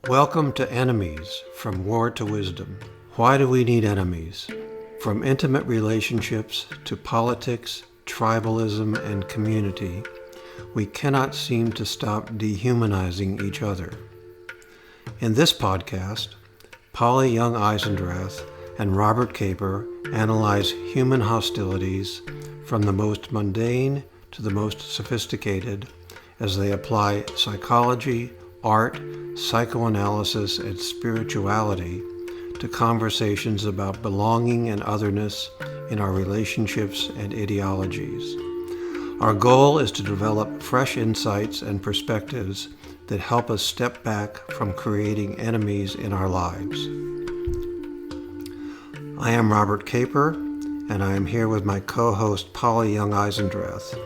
Welcome to Enemies, From War to Wisdom. Why do we need enemies? From intimate relationships to politics, tribalism, and community, we cannot seem to stop dehumanizing each other. In this podcast, Polly Young-Eisendrath and Robert Caper analyze human hostilities from the most mundane to the most sophisticated as they apply psychology, art, psychoanalysis, and spirituality to conversations about belonging and otherness in our relationships and ideologies. Our goal is to develop fresh insights and perspectives that help us step back from creating enemies in our lives. I am Robert Caper, and I am here with my co-host Polly Young-Eisendrath.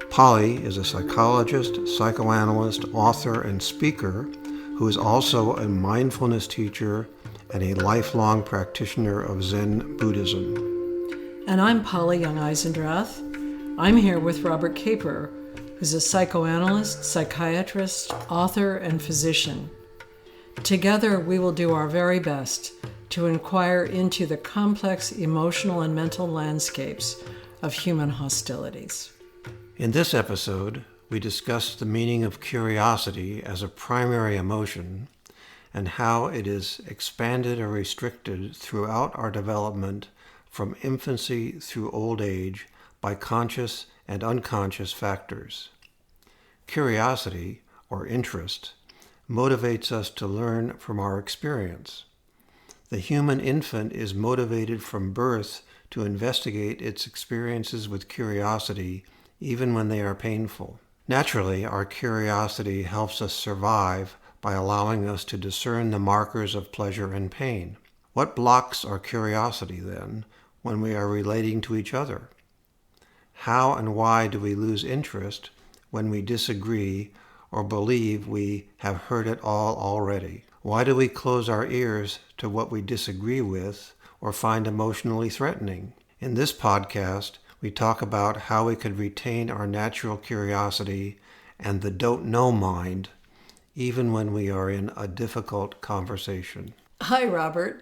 Polly is a psychologist, psychoanalyst, author, and speaker who is also a mindfulness teacher and a lifelong practitioner of Zen Buddhism. And I'm Polly Young-Eisendrath. I'm here with Robert Caper, who's a psychoanalyst, psychiatrist, author, and physician. Together, we will do our very best to inquire into the complex emotional and mental landscapes of human hostilities. In this episode, we discuss the meaning of curiosity as a primary emotion and how it is expanded or restricted throughout our development from infancy through old age by conscious and unconscious factors. Curiosity, or interest, motivates us to learn from our experience. The human infant is motivated from birth to investigate its experiences with curiosity even when they are painful. Naturally, our curiosity helps us survive by allowing us to discern the markers of pleasure and pain. What blocks our curiosity, then, when we are relating to each other? How and why do we lose interest when we disagree or believe we have heard it all already? Why do we close our ears to what we disagree with or find emotionally threatening? In this podcast, we talk about how we could retain our natural curiosity and the don't know mind, even when we are in a difficult conversation. Hi, Robert.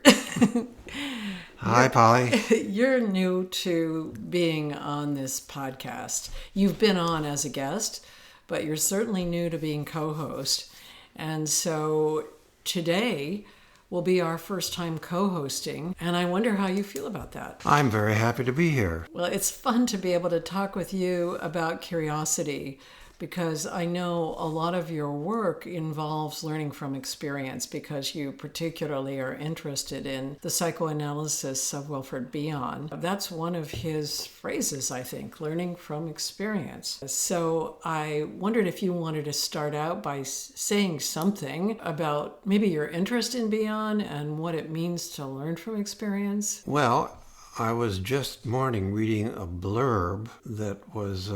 Hi, Polly. You're new to being on this podcast. You've been on as a guest, but you're certainly new to being co-host. And so today will be our first time co-hosting, and I wonder how you feel about that. I'm very happy to be here. Well, it's fun to be able to talk with you about curiosity, because I know a lot of your work involves learning from experience, because you particularly are interested in the psychoanalysis of Wilfred Bion. That's one of his phrases, I think, learning from experience. So I wondered if you wanted to start out by saying something about maybe your interest in Bion and what it means to learn from experience. Well, I was just morning reading a blurb that was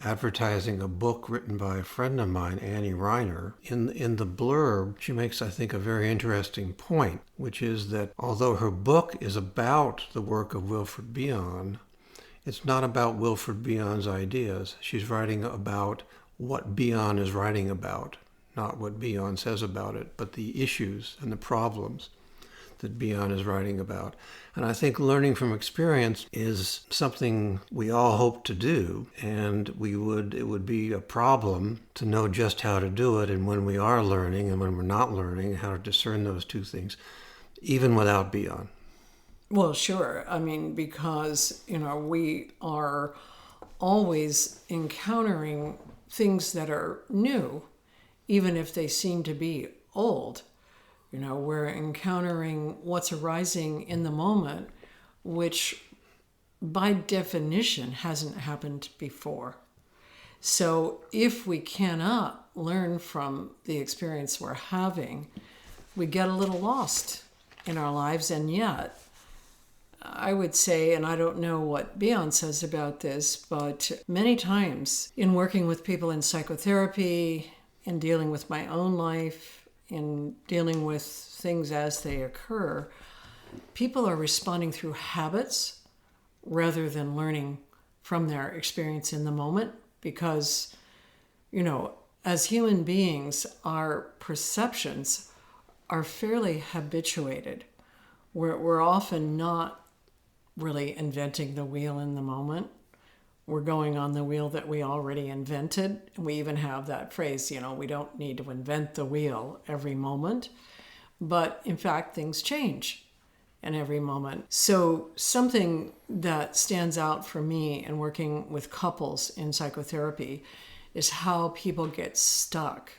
advertising a book written by a friend of mine, Annie Reiner. In the blurb, she makes, I think, a very interesting point, which is that although her book is about the work of Wilfred Bion, it's not about Wilfred Bion's ideas. She's writing about what Bion is writing about, not what Bion says about it, but the issues and the problems that Bion is writing about. And I think learning from experience is something we all hope to do, and it would be a problem to know just how to do it, and when we are learning and when we're not learning, how to discern those two things, even without Bion. Well, sure. I mean, because, we are always encountering things that are new, even if they seem to be old. We're encountering what's arising in the moment, which by definition hasn't happened before. So if we cannot learn from the experience we're having, we get a little lost in our lives. And yet, I would say, and I don't know what Bion says about this, but many times in working with people in psychotherapy, in dealing with my own life, in dealing with things as they occur, people are responding through habits rather than learning from their experience in the moment, because, as human beings, our perceptions are fairly habituated. We're often not really inventing the wheel in the moment. We're going on the wheel that we already invented. We even have that phrase, we don't need to invent the wheel every moment. But in fact, things change in every moment. So something that stands out for me in working with couples in psychotherapy is how people get stuck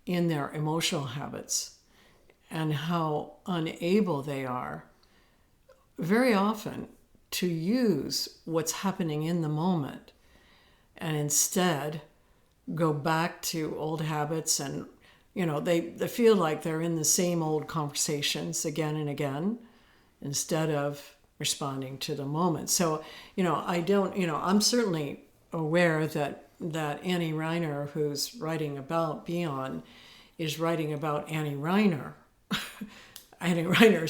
in their emotional habits and how unable they are very often to use what's happening in the moment and instead go back to old habits. And they feel like they're in the same old conversations again and again instead of responding to the moment. So I'm certainly aware that Annie Reiner, who's writing about Beyond, is writing about Annie Reiner's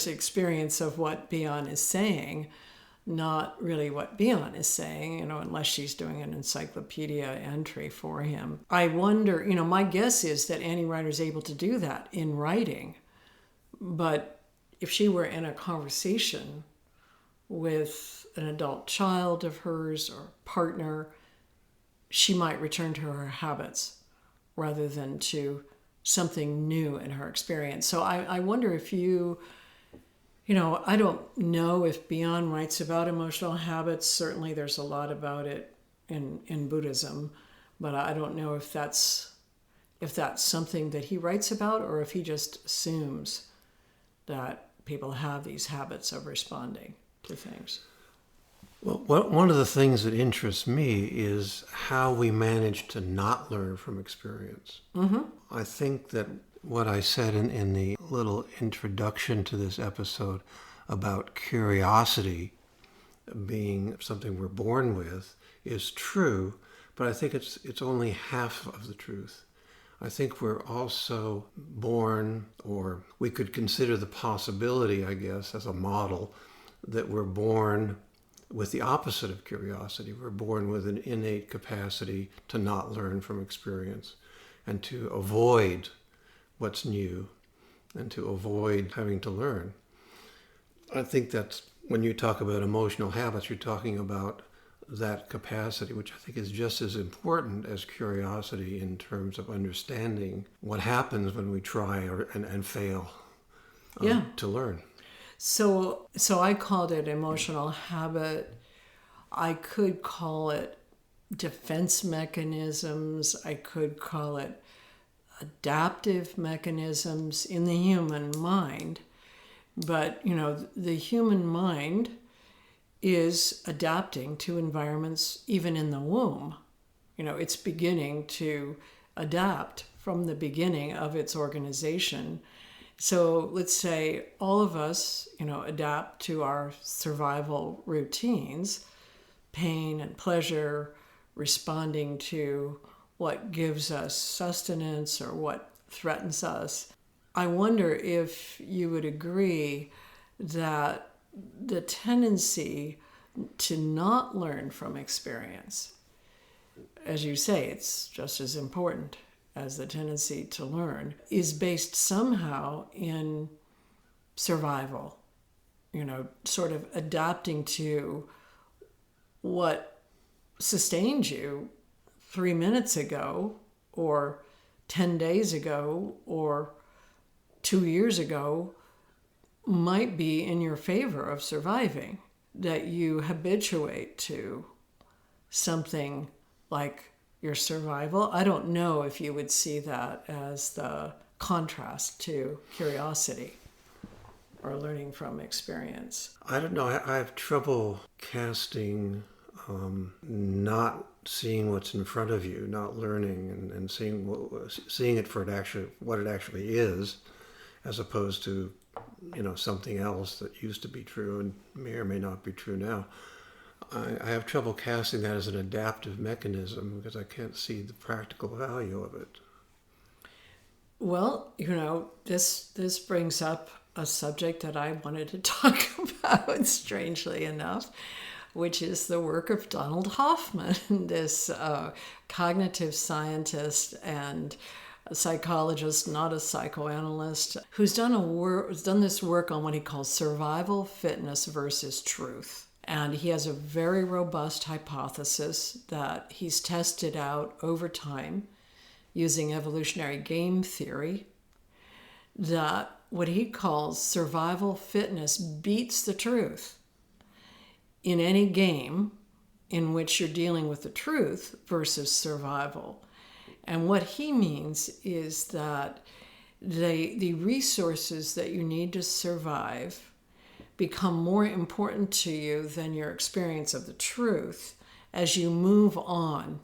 experience of what Beyond is saying, not really what Beyond is saying, unless she's doing an encyclopedia entry for him. I wonder, my guess is that Annie Reiner's able to do that in writing, but if she were in a conversation with an adult child of hers or partner, she might return to her habits rather than to something new in her experience. So I wonder if I don't know if Beyond writes about emotional habits. Certainly there's a lot about it in Buddhism, but I don't know if that's something that he writes about or if he just assumes that people have these habits of responding to things. Well, one of the things that interests me is how we manage to not learn from experience. Mm-hmm. I think that what I said in the little introduction to this episode about curiosity being something we're born with is true, but I think it's only half of the truth. I think we're also born, or we could consider the possibility, I guess, as a model, that we're born with the opposite of curiosity. We're born with an innate capacity to not learn from experience and to avoid what's new and to avoid having to learn. I think that's when you talk about emotional habits, you're talking about that capacity, which I think is just as important as curiosity in terms of understanding what happens when we try and fail to learn. So I called it emotional habit. I could call it defense mechanisms. I could call it adaptive mechanisms in the human mind. But, the human mind is adapting to environments even in the womb. It's beginning to adapt from the beginning of its organization. So let's say all of us, adapt to our survival routines, pain and pleasure, responding to what gives us sustenance or what threatens us. I wonder if you would agree that the tendency to not learn from experience, as you say, it's just as important as the tendency to learn, is based somehow in survival, sort of adapting to what sustained you 3 minutes ago or 10 days ago or 2 years ago might be in your favor of surviving, that you habituate to something like your survival. I don't know if you would see that as the contrast to curiosity or learning from experience. I don't know. I have trouble casting not seeing what's in front of you, not learning and seeing it for what it actually is, as opposed to something else that used to be true and may or may not be true now. I have trouble casting that as an adaptive mechanism because I can't see the practical value of it. Well, this brings up a subject that I wanted to talk about, strangely enough, which is the work of Donald Hoffman, this cognitive scientist and a psychologist, not a psychoanalyst, who's done this work on what he calls survival fitness versus truth. And he has a very robust hypothesis that he's tested out over time using evolutionary game theory, that what he calls survival fitness beats the truth in any game in which you're dealing with the truth versus survival. And what he means is that the resources that you need to survive become more important to you than your experience of the truth as you move on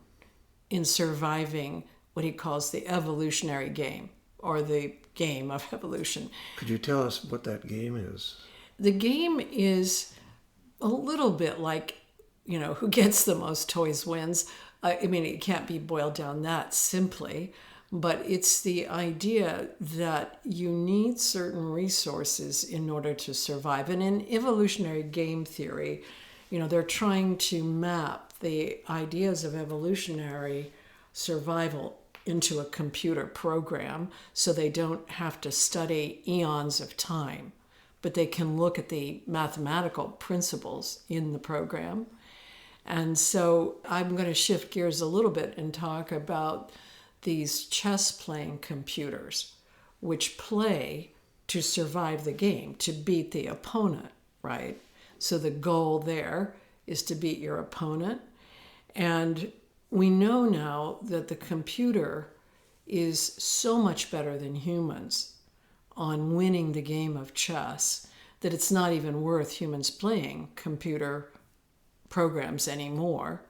in surviving what he calls the evolutionary game, or the game of evolution. Could you tell us what that game is? The game is a little bit like, who gets the most toys wins. I mean, it can't be boiled down that simply, but it's the idea that you need certain resources in order to survive. And in evolutionary game theory, they're trying to map the ideas of evolutionary survival into a computer program so they don't have to study eons of time, but they can look at the mathematical principles in the program. And so I'm going to shift gears a little bit and talk about these chess-playing computers, which play to survive the game, to beat the opponent, right? So the goal there is to beat your opponent. And we know now that the computer is so much better than humans on winning the game of chess that it's not even worth humans playing computer programs anymore.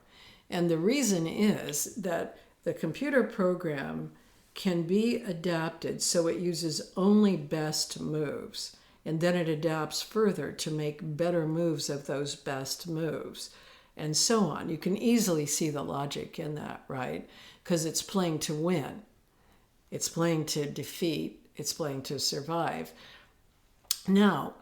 And the reason is that the computer program can be adapted so it uses only best moves, and then it adapts further to make better moves of those best moves, and so on. You can easily see the logic in that, right? Because it's playing to win. It's playing to defeat. It's playing to survive. Now,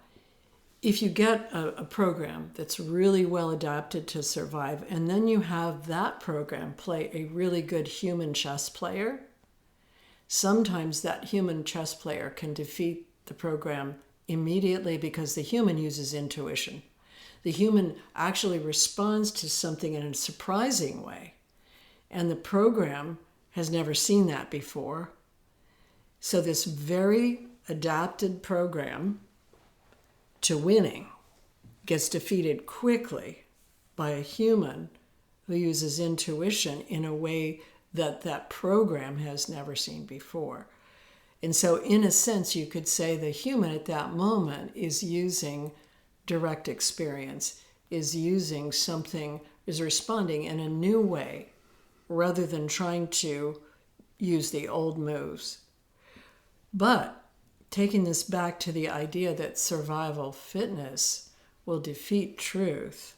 if you get a program that's really well adapted to survive, and then you have that program play a really good human chess player, sometimes that human chess player can defeat the program immediately because the human uses intuition. The human actually responds to something in a surprising way, and the program has never seen that before. So this very adapted program to winning gets defeated quickly by a human who uses intuition in a way that that program has never seen before. And so in a sense, you could say the human at that moment is using direct experience, is using something, is responding in a new way rather than trying to use the old moves. But taking this back to the idea that survival fitness will defeat truth,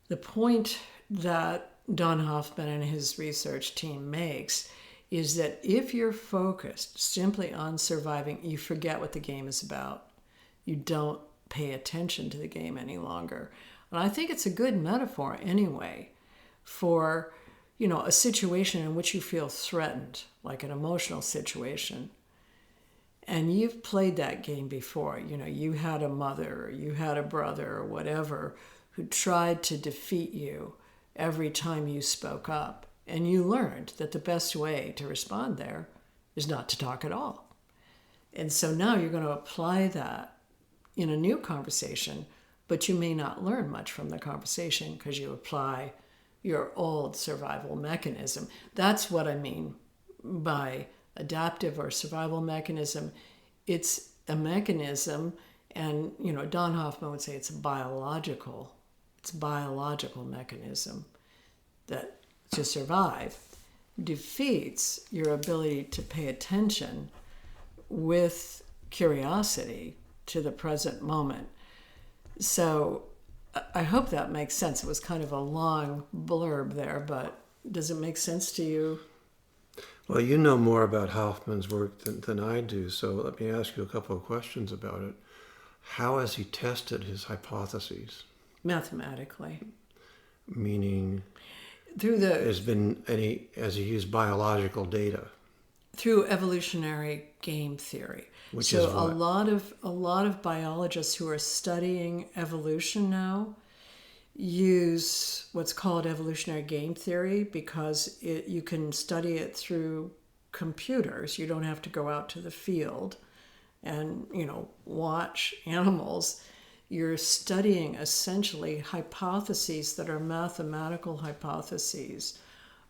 the point that Don Hoffman and his research team makes is that if you're focused simply on surviving, you forget what the game is about. You don't pay attention to the game any longer. And I think it's a good metaphor anyway for, a situation in which you feel threatened, like an emotional situation. And you've played that game before. You had a mother, or you had a brother, or whatever, who tried to defeat you every time you spoke up. And you learned that the best way to respond there is not to talk at all. And so now you're going to apply that in a new conversation, but you may not learn much from the conversation because you apply your old survival mechanism. That's what I mean by adaptive or survival mechanism. It's a mechanism, and Don Hoffman would say it's a biological mechanism that to survive defeats your ability to pay attention with curiosity to the present moment. So I hope that makes sense. It was kind of a long blurb there, but does it make sense to you? Well, you know more about Hoffman's work than I do, so let me ask you a couple of questions about it. How has he tested his hypotheses? Mathematically. Meaning, Through the... has he used biological data? Through evolutionary game theory. Which so is what? a lot of biologists who are studying evolution now use what's called evolutionary game theory because you can study it through computers. You don't have to go out to the field and, watch animals. You're studying essentially hypotheses that are mathematical hypotheses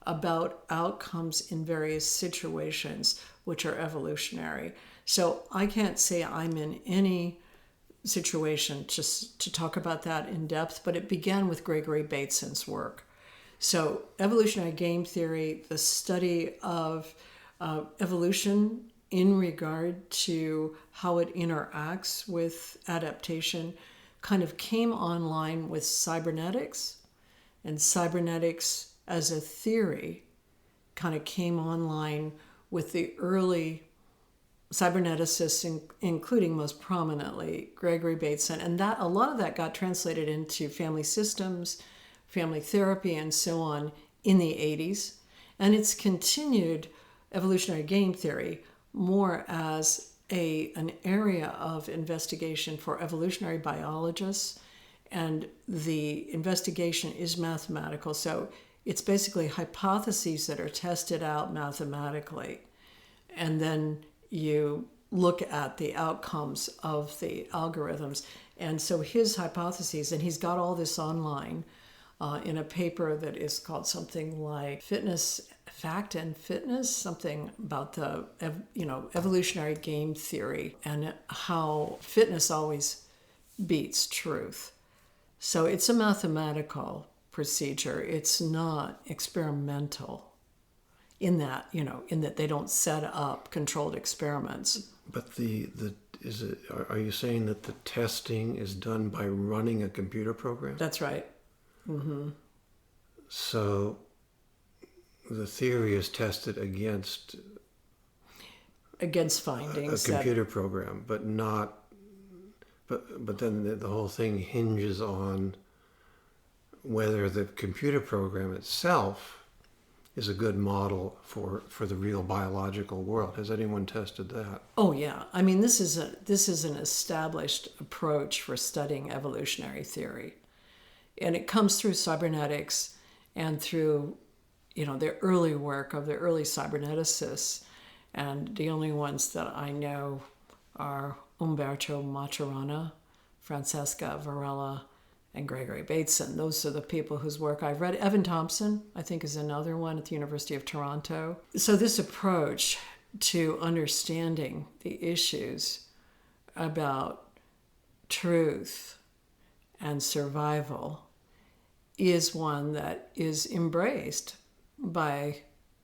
about outcomes in various situations which are evolutionary. So I can't say I'm in any situation just to talk about that in depth, but it began with Gregory Bateson's work. So evolutionary game theory, the study of evolution in regard to how it interacts with adaptation, kind of came online with cybernetics, and cybernetics as a theory kind of came online with the early cyberneticists, including most prominently Gregory Bateson, and that a lot of that got translated into family systems, family therapy, and so on in the 80s. And it's continued evolutionary game theory more as an area of investigation for evolutionary biologists, and the investigation is mathematical. So it's basically hypotheses that are tested out mathematically, and then you look at the outcomes of the algorithms. And so his hypotheses, and he's got all this online in a paper that is called something like Fact and Fitness, something about the evolutionary game theory and how fitness always beats truth. So it's a mathematical procedure. It's not experimental in that they don't set up controlled experiments. But are you saying that the testing is done by running a computer program? That's right. Mm-hmm. So the theory is tested against findings. A computer program, but not. But then the whole thing hinges on whether the computer program itself is a good model for the real biological world. Has anyone tested that? Oh yeah. I mean, this is an established approach for studying evolutionary theory. And it comes through cybernetics and through, the early work of the early cyberneticists. And the only ones that I know are Umberto Maturana, Francesca Varela, and Gregory Bateson. Those are the people whose work I've read. Evan Thompson, I think, is another one at the University of Toronto. So this approach to understanding the issues about truth and survival is one that is embraced by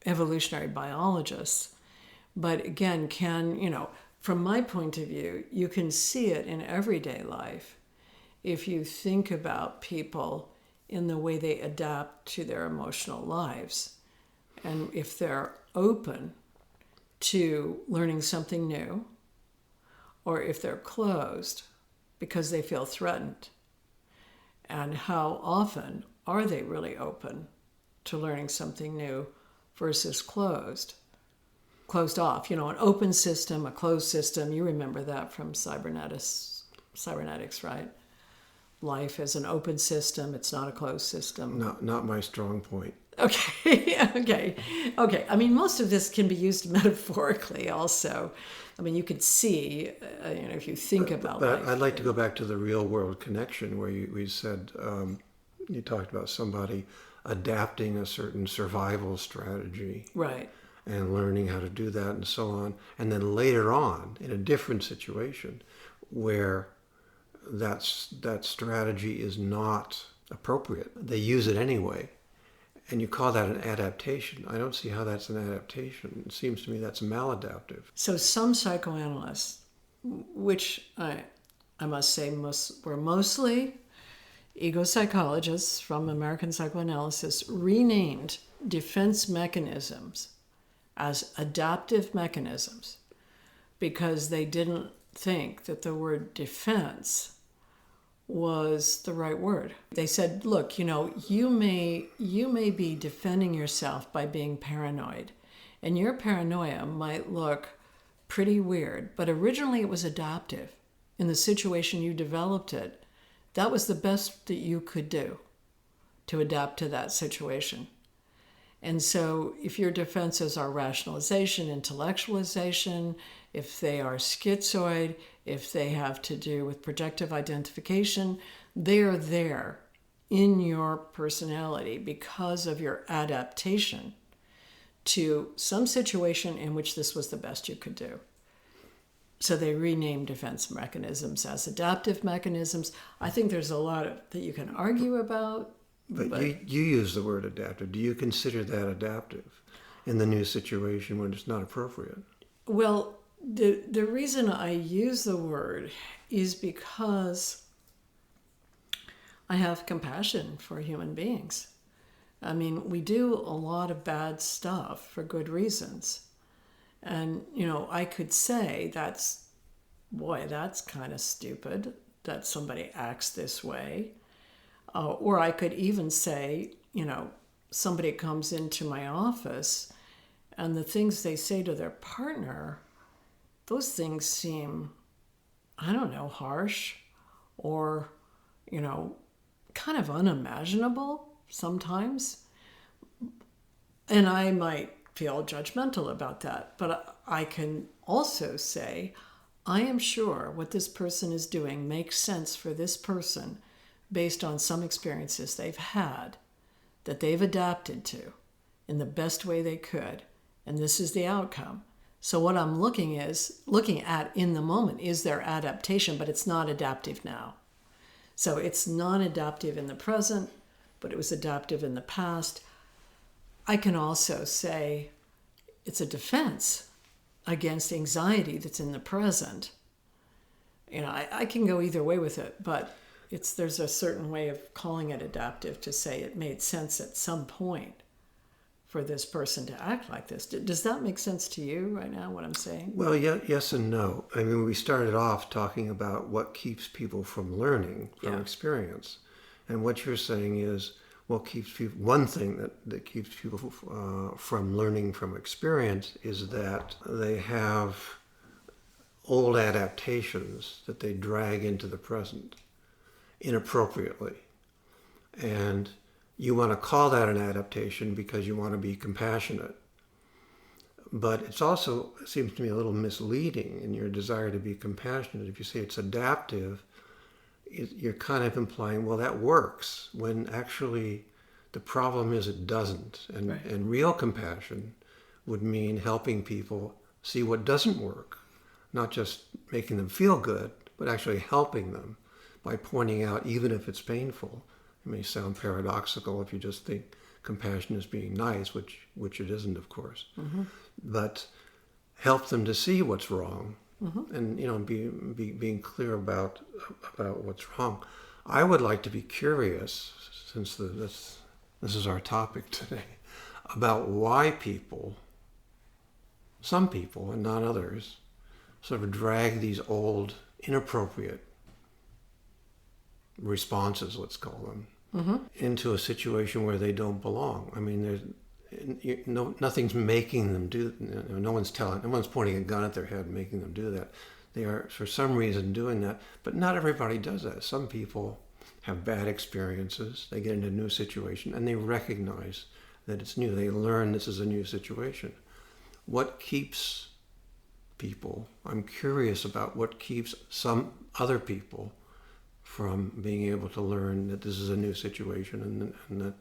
evolutionary biologists. But again, from my point of view, you can see it in everyday life. If you think about people in the way they adapt to their emotional lives, and if they're open to learning something new, or if they're closed because they feel threatened, and how often are they really open to learning something new versus closed off. An open system, a closed system, you remember that from cybernetics, right? Life is an open system, it's not a closed system. Not my strong point. Okay. I mean, most of this can be used metaphorically also. I mean, you could see, if you think about But life. I'd like to go back to the real world connection where we said, you talked about somebody adapting a certain survival strategy. Right. And learning how to do that and so on. And then later on, in a different situation where that strategy is not appropriate, they use it anyway. And you call that an adaptation. I don't see how that's an adaptation. It seems to me that's maladaptive. So some psychoanalysts, which I must say were mostly ego psychologists from American psychoanalysis, renamed defense mechanisms as adaptive mechanisms because they didn't think that the word defense was the right word. They said, look, you may be defending yourself by being paranoid, And your paranoia might look pretty weird, but originally it was adaptive. In the situation you developed it, that was the best that you could do to adapt to that situation. And so if your defenses are rationalization, intellectualization, if they are schizoid, if they have to do with projective identification, they're there in your personality because of your adaptation to some situation in which this was the best you could do. So they renamed defense mechanisms as adaptive mechanisms. I think there's a lot that you can argue about. But you use the word adaptive. Do you consider that adaptive in the new situation when it's not appropriate? Well, the reason I use the word is because I have compassion for human beings. I mean, we do a lot of bad stuff for good reasons. And, I could say that's kind of stupid that somebody acts this way. Or I could even say, somebody comes into my office and the things they say to their partner, those things seem, I don't know, harsh or, kind of unimaginable sometimes. And I might feel judgmental about that. But I can also say, I am sure what this person is doing makes sense for this person based on some experiences they've had that they've adapted to in the best way they could. And this is the outcome. So what I'm looking at in the moment is their adaptation, but it's not adaptive now. So it's non-adaptive in the present, but it was adaptive in the past. I can also say it's a defense against anxiety that's in the present. I can go either way with it, but there's a certain way of calling it adaptive to say it made sense at some point for this person to act like this. Does that make sense to you right now, what I'm saying? Well, yeah, yes and no. I mean, we started off talking about what keeps people from learning from experience. And what you're saying is one thing that keeps people from learning from experience is that they have old adaptations that they drag into the present inappropriately. And you want to call that an adaptation because you want to be compassionate. But it seems to me a little misleading in your desire to be compassionate. If you say it's adaptive, you're kind of implying, well, that works, when actually the problem is it doesn't. And real compassion would mean helping people see what doesn't work, not just making them feel good, but actually helping them by pointing out, even if it's painful. It may sound paradoxical if you just think compassion is being nice, which it isn't, of course. Mm-hmm. But help them to see what's wrong, mm-hmm. and being clear about what's wrong. I would like to be curious, since this is our topic today, about why some people and not others, sort of drag these old, inappropriate responses, let's call them, mm-hmm. into a situation where they don't belong. I mean, nothing's making them do. No one's pointing a gun at their head and making them do that. They are, for some reason, doing that. But not everybody does that. Some people have bad experiences. They get into a new situation and they recognize that it's new. They learn this is a new situation. What keeps people? I'm curious about what keeps some other people from being able to learn that this is a new situation and that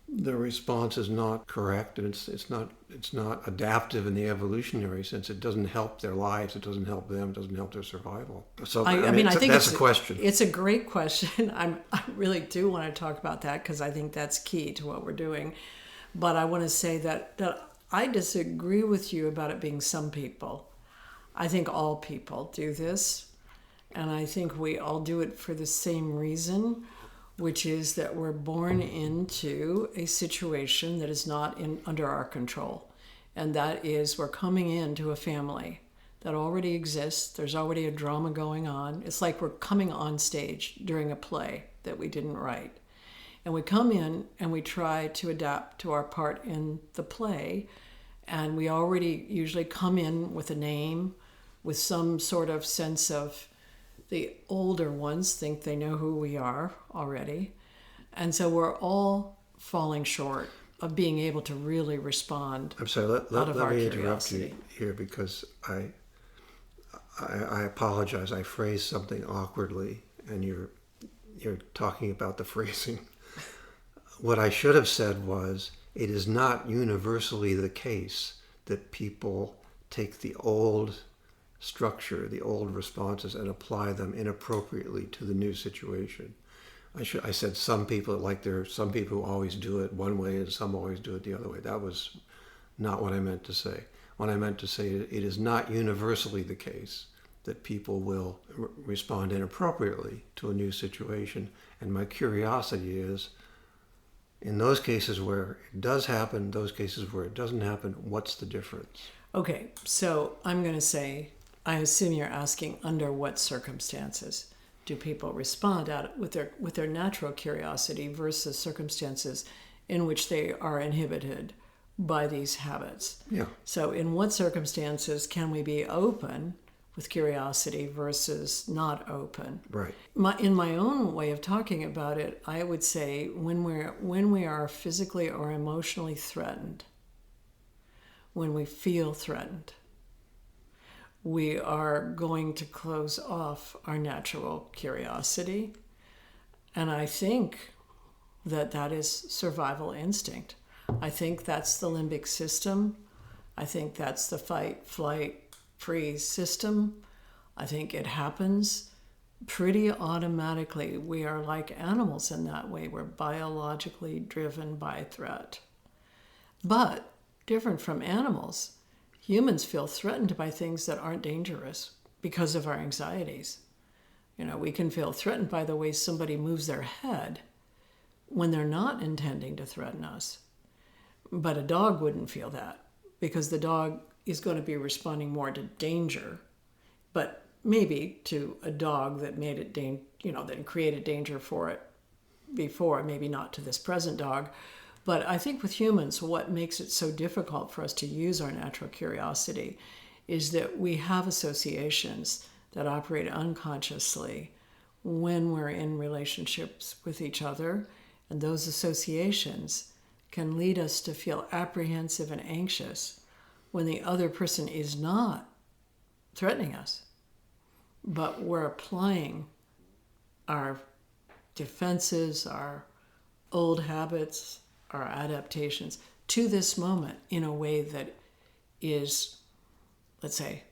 the response is not correct, and it's not adaptive in the evolutionary sense. It doesn't help their lives. It doesn't help them. It doesn't help their survival. So I think that's a question. It's a great question. I really do want to talk about that because I think that's key to what we're doing. But I want to say that I disagree with you about it being some people. I think all people do this. And I think we all do it for the same reason, which is that we're born into a situation that is not under our control. And that is, we're coming into a family that already exists. There's already a drama going on. It's like we're coming on stage during a play that we didn't write. And we come in and we try to adapt to our part in the play. And we already usually come in with a name, with some sort of sense of, the older ones think they know who we are already. And so we're all falling short of being able to really respond. I'm sorry, let me interrupt you here because I apologize. I phrased something awkwardly, and you're talking about the phrasing. What I should have said was, it is not universally the case that people take the old structure, the old responses, and apply them inappropriately to the new situation. I said some people, like there are some people who always do it one way and some always do it the other way. That was not what I meant to say. What I meant to say, it is not universally the case that people will respond inappropriately to a new situation. And my curiosity is, in those cases where it does happen, those cases where it doesn't happen, what's the difference? Okay, so I'm going to say, I assume you're asking under what circumstances do people respond with their natural curiosity versus circumstances in which they are inhibited by these habits. Yeah. So in what circumstances can we be open with curiosity versus not open? Right. In my own way of talking about it, I would say when we are physically or emotionally threatened, when we feel threatened, we are going to close off our natural curiosity. And I think that is survival instinct. I think that's the limbic system. I think that's the fight, flight, freeze system. I think it happens pretty automatically. We are like animals in that way. We're biologically driven by threat. But different from animals, humans feel threatened by things that aren't dangerous because of our anxieties. We can feel threatened by the way somebody moves their head when they're not intending to threaten us. But a dog wouldn't feel that because the dog is going to be responding more to danger, but maybe to a dog that made it that created danger for it before, maybe not to this present dog. But I think with humans, what makes it so difficult for us to use our natural curiosity is that we have associations that operate unconsciously when we're in relationships with each other. And those associations can lead us to feel apprehensive and anxious when the other person is not threatening us, but we're applying our defenses, our old habits, our adaptations to this moment in a way that is, let's say,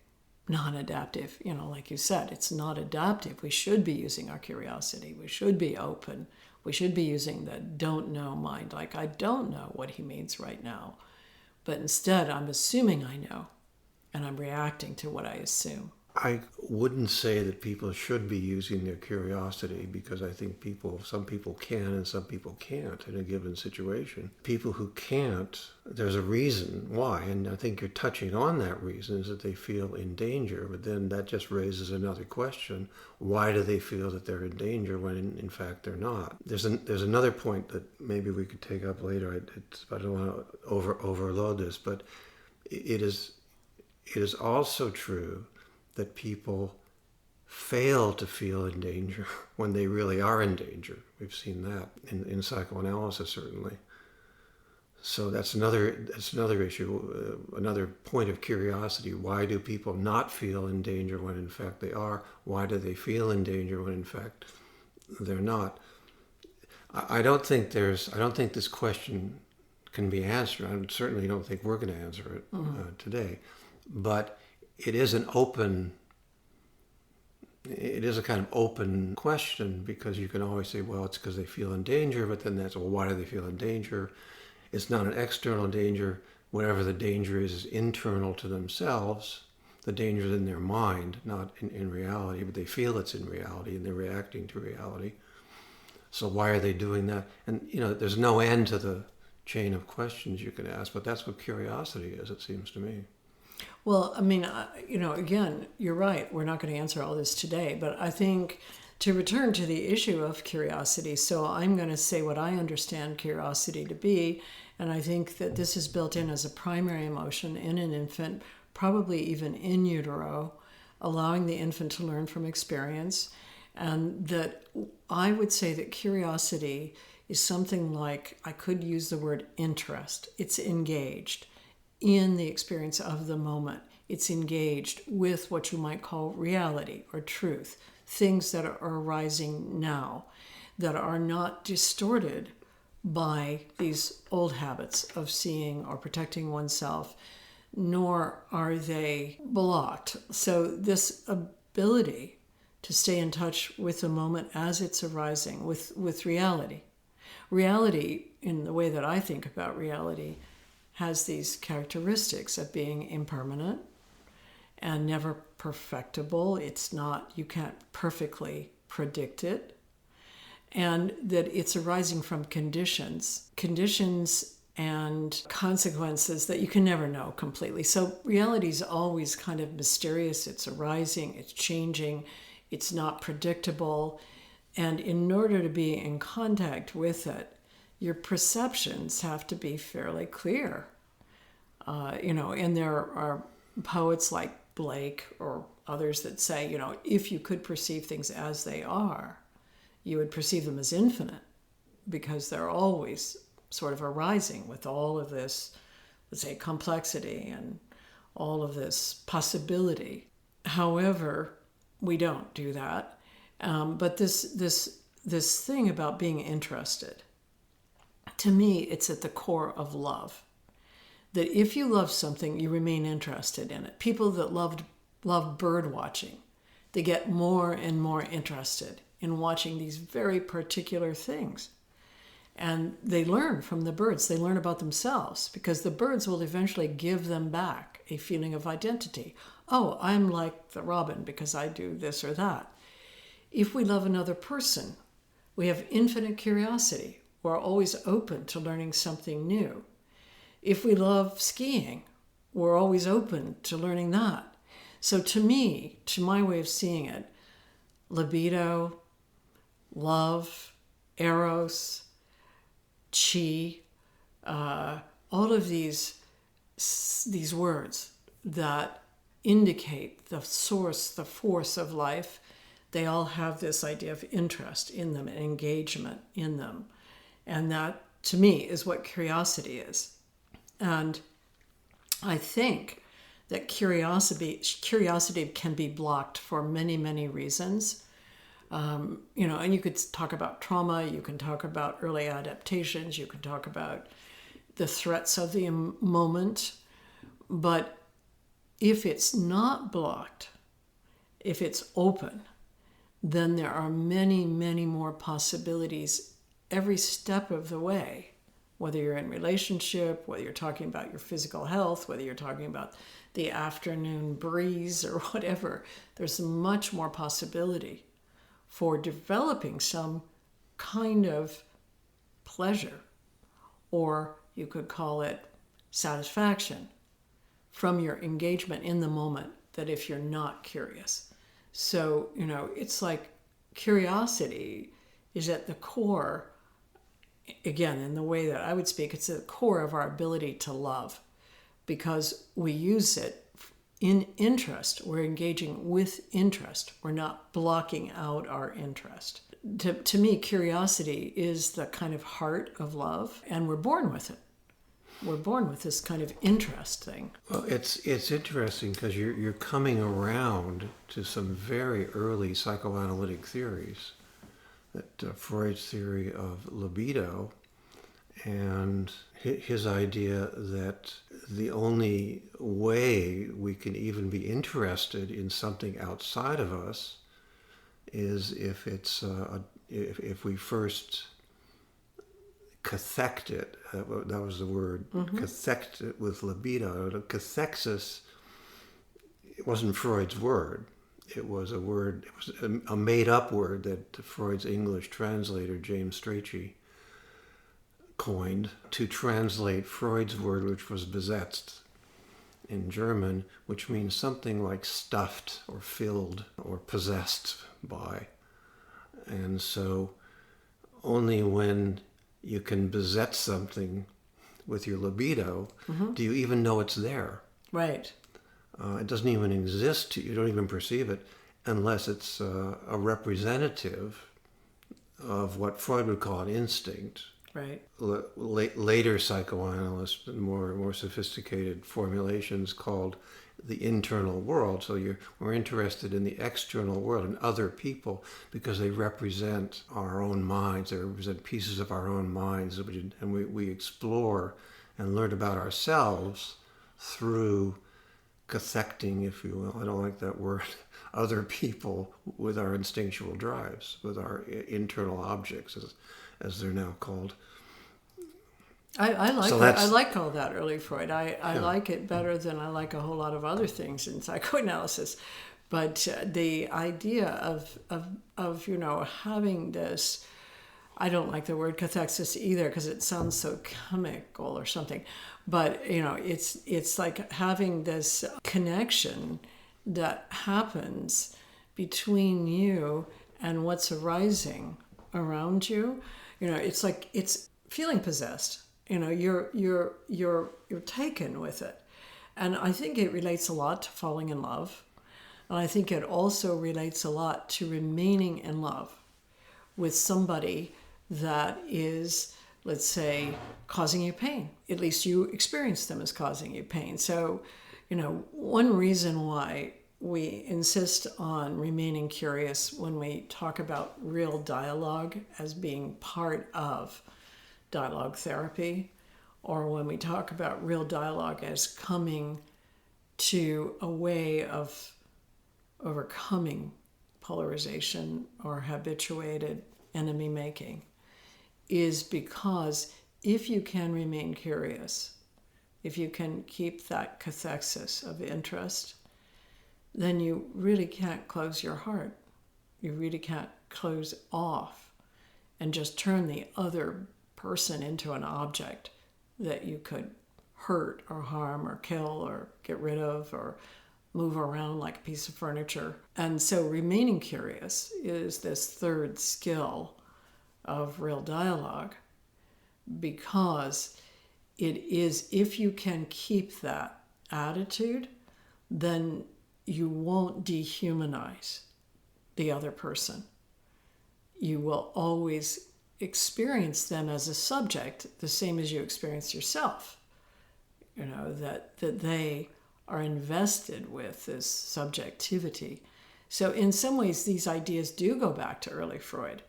non-adaptive. Like you said, it's not adaptive. We should be using our curiosity. We should be open. We should be using the don't know mind. Like, I don't know what he means right now. But instead, I'm assuming I know, and I'm reacting to what I assume. I wouldn't say that people should be using their curiosity because I think some people can and some people can't in a given situation. People who can't, there's a reason why, and I think you're touching on that reason, is that they feel in danger. But then that just raises another question. Why do they feel that they're in danger when in fact they're not? There's another point that maybe we could take up later. I don't want to overload this, but it is also true that people fail to feel in danger when they really are in danger. We've seen that in psychoanalysis, certainly. So that's another issue, another point of curiosity. Why do people not feel in danger when in fact they are? Why do they feel in danger when in fact they're not? I don't think this question can be answered. I certainly don't think we're going to answer it today. But it is a kind of open question, because you can always say, well, it's because they feel in danger, but then that's, well, why do they feel in danger? It's not an external danger. Whatever the danger is internal to themselves. The danger is in their mind, not in reality, but they feel it's in reality and they're reacting to reality. So why are they doing that? And, there's no end to the chain of questions you can ask, but that's what curiosity is, it seems to me. Well, again, you're right. We're not going to answer all this today, but I think to return to the issue of curiosity, so I'm going to say what I understand curiosity to be, And I think that this is built in as a primary emotion in an infant, probably even in utero, allowing the infant to learn from experience. And that I would say that curiosity is something like, I could use the word interest. It's engaged in the experience of the moment. It's engaged with what you might call reality or truth, things that are arising now, that are not distorted by these old habits of seeing or protecting oneself, nor are they blocked. So this ability to stay in touch with the moment as it's arising, with reality. Reality, in the way that I think about reality, has these characteristics of being impermanent and never perfectible. It's not, you can't perfectly predict it. And that it's arising from conditions and consequences that you can never know completely. So reality is always kind of mysterious. It's arising, it's changing, it's not predictable. And in order to be in contact with it, your perceptions have to be fairly clear. And there are poets like Blake or others that say, if you could perceive things as they are, you would perceive them as infinite, because they're always sort of arising with all of this, let's say, complexity and all of this possibility. However, we don't do that. But this thing about being interested, to me, it's at the core of love. That if you love something, you remain interested in it. People that love bird watching, they get more and more interested in watching these very particular things. And they learn from the birds. They learn about themselves, because the birds will eventually give them back a feeling of identity. Oh, I'm like the robin because I do this or that. If we love another person, we have infinite curiosity. We're always open to learning something new. If we love skiing, we're always open to learning that. So to me, to my way of seeing it, libido, love, eros, chi, all of these words that indicate the source, the force of life, they all have this idea of interest in them and engagement in them. And that, to me, is what curiosity is. And I think that curiosity can be blocked for many, many reasons. And you could talk about trauma, you can talk about early adaptations, you can talk about the threats of the moment. But if it's not blocked, if it's open, then there are many, many more possibilities every step of the way. Whether you're in relationship, whether you're talking about your physical health, whether you're talking about the afternoon breeze or whatever, there's much more possibility for developing some kind of pleasure, or you could call it satisfaction, from your engagement in the moment, that if you're not curious. So, it's like curiosity is at the core, again, in the way that I would speak, it's at the core of our ability to love, because we use it in interest. We're engaging with interest. We're not blocking out our interest. To me, curiosity is the kind of heart of love, and we're born with it. We're born with this kind of interest thing. Well, it's interesting because you're coming around to some very early psychoanalytic theories, that Freud's theory of libido, and his idea that the only way we can even be interested in something outside of us is if it's if we first cathect it. That was the word. Mm-hmm. Cathect it with libido. Cathexis, it wasn't Freud's word. It was a word. It was a made-up word that Freud's English translator James Strachey coined to translate Freud's word, which was besetzt in German, which means something like stuffed or filled or possessed by. And so only when you can beset something with your libido, do you even know it's there? Right. It doesn't even exist. You don't even perceive it unless it's a representative of what Freud would call an instinct. Right. Later psychoanalysts, more sophisticated formulations called the internal world. So we're interested in the external world and other people because they represent our own minds. They represent pieces of our own minds, and we explore and learn about ourselves through cathecting, if you will. I don't like that word. Other people with our instinctual drives, with our internal objects, as they're now called. I like all that early Freud. I Yeah. like it better than I like a whole lot of other things in psychoanalysis. But the idea of having this, I don't like the word cathexis either because it sounds so chemical or something. But it's like having this connection that happens between you and what's arising around you. It's like it's feeling possessed. You're taken with it. And I think it relates a lot to falling in love. And I think it also relates a lot to remaining in love with somebody that is, let's say, causing you pain. At least you experience them as causing you pain. So, one reason why we insist on remaining curious when we talk about real dialogue as being part of dialogue therapy, or when we talk about real dialogue as coming to a way of overcoming polarization or habituated enemy making, is because if you can remain curious, if you can keep that cathexis of interest, then you really can't close your heart. You really can't close off and just turn the other person into an object that you could hurt or harm or kill or get rid of or move around like a piece of furniture. And so remaining curious is this third skill of real dialogue, because it is, if you can keep that attitude, then you won't dehumanize the other person. You will always experience them as a subject, the same as you experience yourself. That they are invested with this subjectivity. So in some ways, these ideas do go back to early Freud.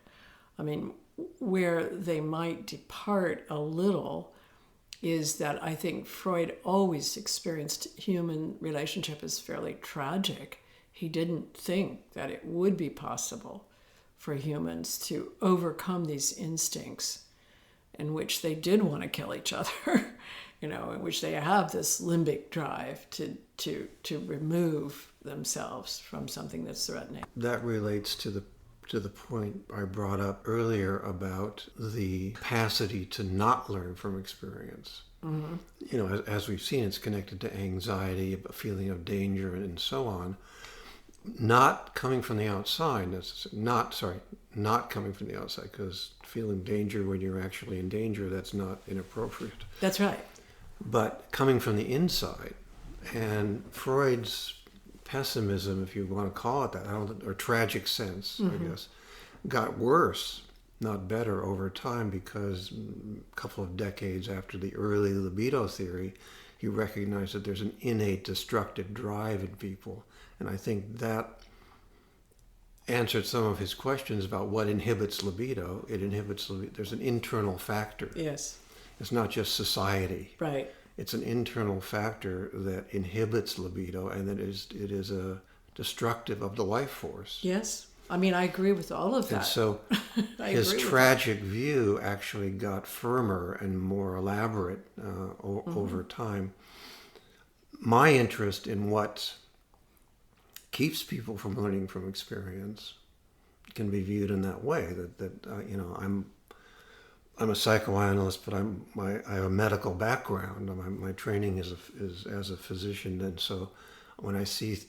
I mean, where they might depart a little is that I think Freud always experienced human relationship as fairly tragic. He didn't think that it would be possible for humans to overcome these instincts in which they did want to kill each other, in which they have this limbic drive to remove themselves from something that's threatening. That relates to the point I brought up earlier about the capacity to not learn from experience. Mm-hmm. As we've seen, it's connected to anxiety, a feeling of danger, and so on. Not coming from the outside, not coming from the outside, because feeling danger when you're actually in danger, that's not inappropriate. That's right. But coming from the inside, and Freud's pessimism, if you want to call it that, or tragic sense, I guess, got worse, not better, over time, because a couple of decades after the early libido theory, he recognized that there's an innate destructive drive in people. And I think that answered some of his questions about what inhibits libido. There's an internal factor. Yes. It's not just society. Right. It's an internal factor that inhibits libido, and that it is a destructive of the life force. Yes. I mean, I agree with all of that. And so his tragic view actually got firmer and more elaborate over time. My interest in what keeps people from learning from experience can be viewed in that way. I'm a psychoanalyst, but I have a medical background. My training is as a physician, and so when I see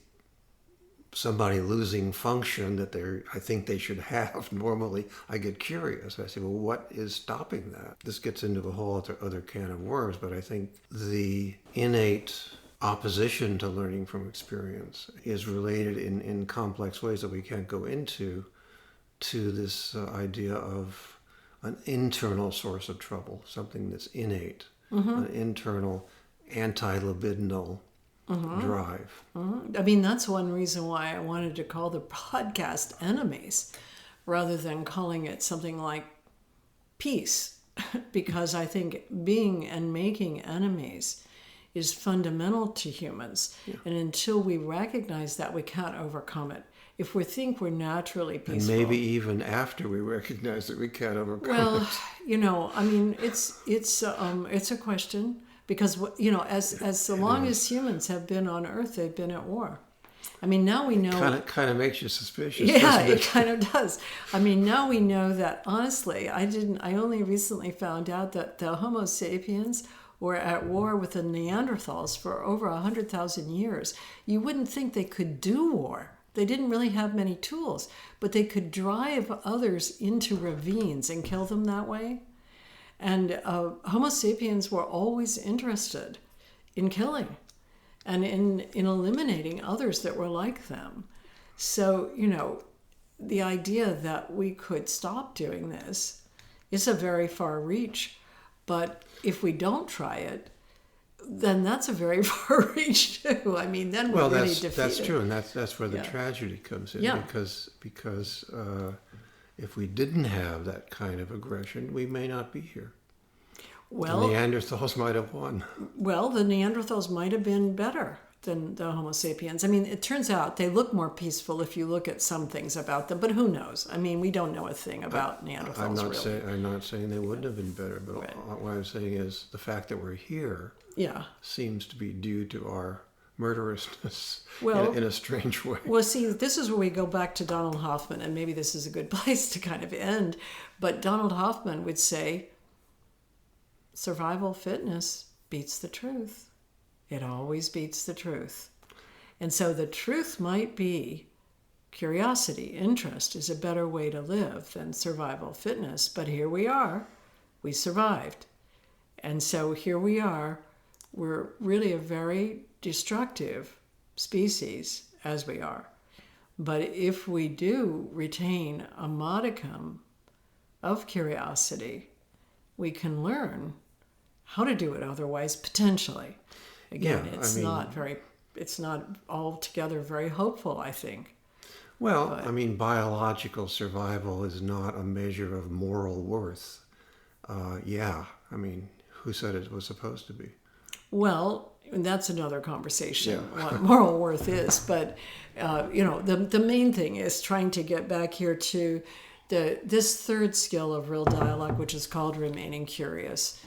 somebody losing function that I think they should have normally, I get curious. I say, well, what is stopping that? This gets into a whole other can of worms, but I think the innate opposition to learning from experience is related in complex ways that we can't go into to this idea of an internal source of trouble, something that's innate, an internal anti-libidinal drive. I mean, that's one reason why I wanted to call the podcast Enemies rather than calling it something like Peace, because I think being and making enemies is fundamental to humans. Yeah. And until we recognize that, we can't overcome it. If we think we're naturally peaceful. And maybe even after we recognize that we can't overcome it. Well, I mean, it's a question. Because, as long as humans have been on Earth, they've been at war. I mean, now we know... Kind of makes you suspicious, yeah, doesn't it? It kind of does. I mean, now we know that, honestly, I only recently found out that the Homo sapiens were at war with the Neanderthals for over 100,000 years. You wouldn't think they could do war. They didn't really have many tools, but they could drive others into ravines and kill them that way. And Homo sapiens were always interested in killing and in eliminating others that were like them. So, the idea that we could stop doing this is a very far reach. But if we don't try it, then that's a very far reach too. I mean, then we're really defeated. That's true, and that's where the tragedy comes in. Yeah. Because if we didn't have that kind of aggression, we may not be here. Well, the Neanderthals might have won. Well, the Neanderthals might have been better than the Homo sapiens. I mean, it turns out they look more peaceful if you look at some things about them, but who knows? I mean, we don't know a thing about Neanderthals, I'm not saying they wouldn't have been better, but what I'm saying is the fact that we're here seems to be due to our murderousness in a strange way. Well, see, this is where we go back to Donald Hoffman, and maybe this is a good place to kind of end, but Donald Hoffman would say, survival fitness beats the truth. It always beats the truth. And so the truth might be curiosity, interest is a better way to live than survival fitness. But here we are. We survived. And so here we are. We're really a very destructive species as we are. But if we do retain a modicum of curiosity, we can learn how to do it otherwise, potentially. Again, it's not altogether very hopeful, I think. Well, biological survival is not a measure of moral worth. Who said it was supposed to be? Well, that's another conversation, what moral worth is. But, the main thing is trying to get back here to this third skill of real dialogue, which is called remaining curious.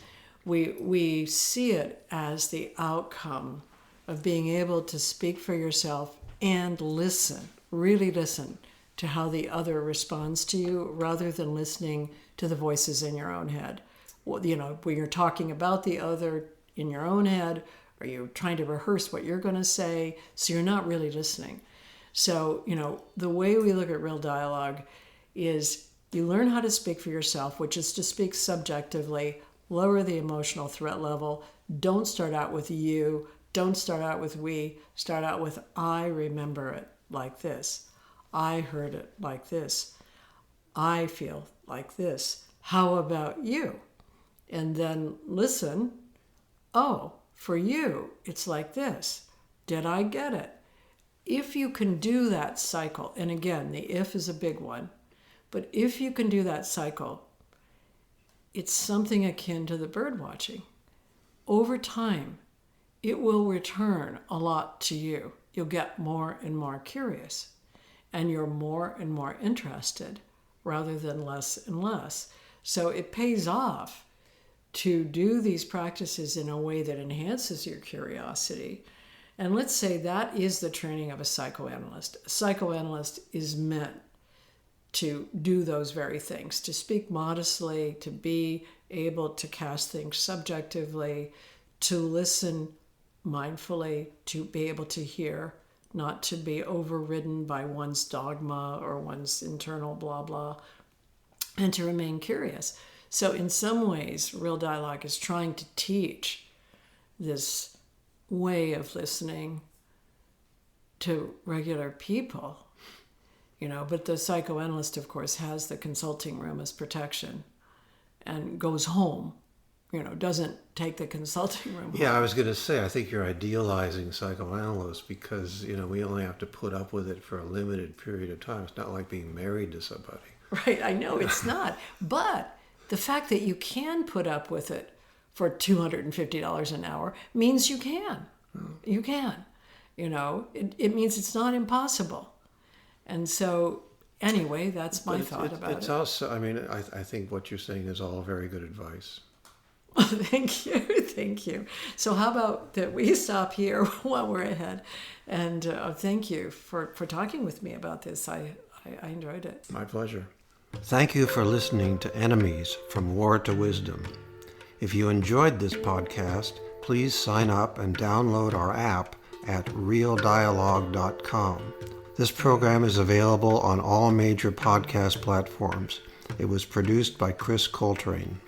We see it as the outcome of being able to speak for yourself and listen, really listen to how the other responds to you rather than listening to the voices in your own head. When you're talking about the other in your own head, or you're trying to rehearse what you're going to say, so you're not really listening. So, the way we look at real dialogue is you learn how to speak for yourself, which is to speak subjectively, lower the emotional threat level. Don't start out with you. Don't start out with we. Start out with I remember it like this. I heard it like this. I feel like this. How about you? And then listen. Oh, for you, it's like this. Did I get it? If you can do that cycle, and again, the if is a big one, but if you can do that cycle, it's something akin to the bird watching. Over time, it will return a lot to you. You'll get more and more curious, and you're more and more interested rather than less and less. So it pays off to do these practices in a way that enhances your curiosity. And let's say that is the training of a psychoanalyst. A psychoanalyst is meant to do those very things, to speak modestly, to be able to cast things subjectively, to listen mindfully, to be able to hear not to be overridden by one's dogma or one's internal blah blah, and to remain curious. So in some ways, real dialogue is trying to teach this way of listening to regular people, but the psychoanalyst, of course, has the consulting room as protection and goes home, doesn't take the consulting room home. Yeah, I was going to say, I think you're idealizing psychoanalysts because, we only have to put up with it for a limited period of time. It's not like being married to somebody. Right, I know it's not. But the fact that you can put up with it for $250 an hour means you can. You can. It means it's not impossible. And so, anyway, that's my thought about it. It's also, I think what you're saying is all very good advice. Thank you. So how about that we stop here while we're ahead? And thank you for talking with me about this. I enjoyed it. My pleasure. Thank you for listening to Enemies from War to Wisdom. If you enjoyed this podcast, please sign up and download our app at realdialogue.com. This program is available on all major podcast platforms. It was produced by Chris Coltrane.